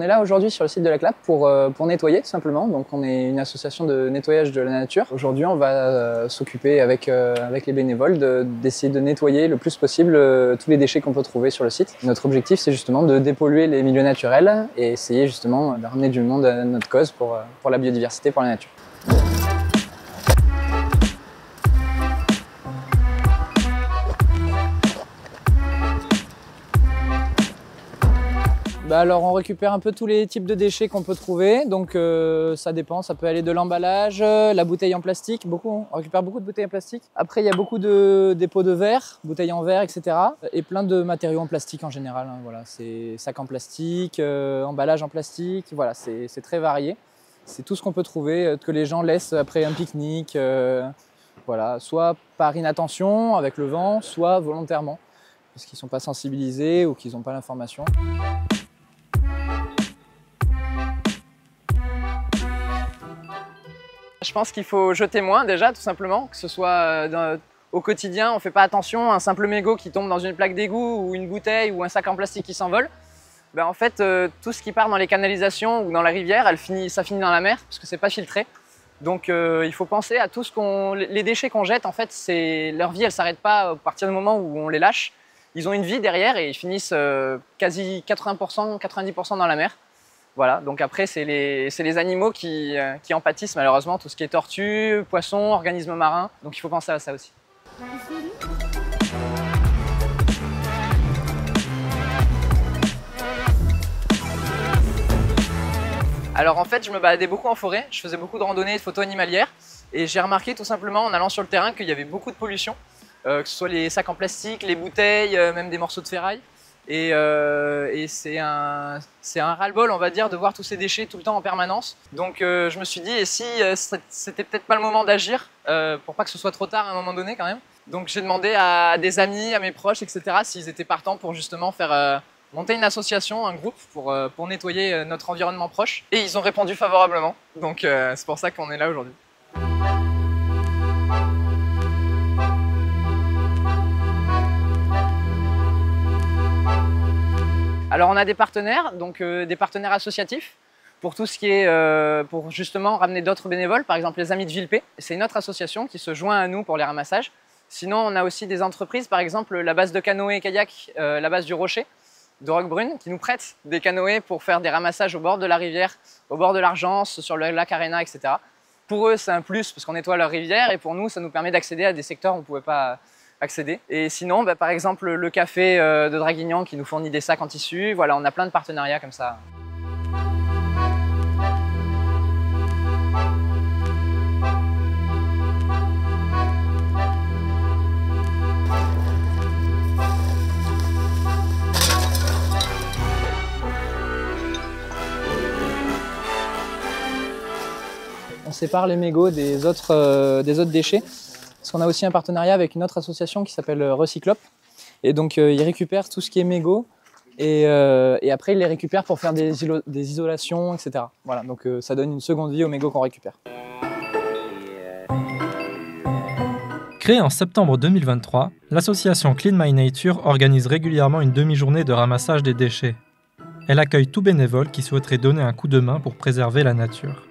est là aujourd'hui sur le site de la CLAP pour nettoyer tout simplement. Donc on est une association de nettoyage de la nature. Aujourd'hui on va s'occuper avec les bénévoles d'essayer de nettoyer le plus possible tous les déchets qu'on peut trouver sur le site. Notre objectif c'est justement de dépolluer les milieux naturels et essayer justement de ramener du monde à notre cause pour la biodiversité, pour la nature. Alors on récupère un peu tous les types de déchets qu'on peut trouver, donc ça dépend, ça peut aller de l'emballage, la bouteille en plastique, on récupère beaucoup de bouteilles en plastique. Après il y a beaucoup de dépôts de verre, bouteilles en verre, etc. Et plein de matériaux en plastique en général, hein, voilà, c'est sacs en plastique, emballage en plastique, voilà, c'est très varié. C'est tout ce qu'on peut trouver, que les gens laissent après un pique-nique, voilà, soit par inattention avec le vent, soit volontairement, parce qu'ils ne sont pas sensibilisés ou qu'ils n'ont pas l'information. Je pense qu'il faut jeter moins déjà, tout simplement, que ce soit au quotidien, on ne fait pas attention, un simple mégot qui tombe dans une plaque d'égout ou une bouteille ou un sac en plastique qui s'envole. Ben en fait, tout ce qui part dans les canalisations ou dans la rivière, ça finit dans la mer parce que c'est pas filtré. Donc il faut penser à tout les déchets qu'on jette, en fait, leur vie elle s'arrête pas à partir du moment où on les lâche. Ils ont une vie derrière et ils finissent quasi 80%, 90% dans la mer. Voilà, donc après c'est les animaux qui en pâtissent malheureusement, tout ce qui est tortues, poissons, organismes marins, donc il faut penser à ça aussi. Alors en fait je me baladais beaucoup en forêt, je faisais beaucoup de randonnées et de photos animalières et j'ai remarqué tout simplement en allant sur le terrain qu'il y avait beaucoup de pollution, que ce soit les sacs en plastique, les bouteilles, même des morceaux de ferraille. Et c'est un ras-le-bol, on va dire, de voir tous ces déchets tout le temps en permanence. Donc je me suis dit, et si c'était peut-être pas le moment d'agir, pour pas que ce soit trop tard à un moment donné quand même. Donc j'ai demandé à des amis, à mes proches, etc. s'ils étaient partants pour justement faire monter une association, un groupe pour nettoyer notre environnement proche. Et ils ont répondu favorablement, donc c'est pour ça qu'on est là aujourd'hui. Alors on a des partenaires, donc des partenaires associatifs pour tout ce qui est pour justement ramener d'autres bénévoles, par exemple les Amis de Villepé. C'est une autre association qui se joint à nous pour les ramassages. Sinon on a aussi des entreprises, par exemple la base de canoë et kayak, la base du Rocher de Roquebrune, qui nous prête des canoës pour faire des ramassages au bord de la rivière, au bord de l'Argence, sur le lac Arena, etc. Pour eux c'est un plus parce qu'on nettoie leur rivière et pour nous ça nous permet d'accéder à des secteurs où on ne pouvait pas accéder. Et sinon, par exemple, le café de Draguignan qui nous fournit des sacs en tissu. Voilà, on a plein de partenariats comme ça. On sépare les mégots des autres déchets. Parce qu'on a aussi un partenariat avec une autre association qui s'appelle Recyclop. Et donc ils récupèrent tout ce qui est mégots et après ils les récupèrent pour faire des isolations, etc. Voilà, donc ça donne une seconde vie aux mégots qu'on récupère. Créée en septembre 2023, l'association Clean My Nature organise régulièrement une demi-journée de ramassage des déchets. Elle accueille tout bénévole qui souhaiterait donner un coup de main pour préserver la nature.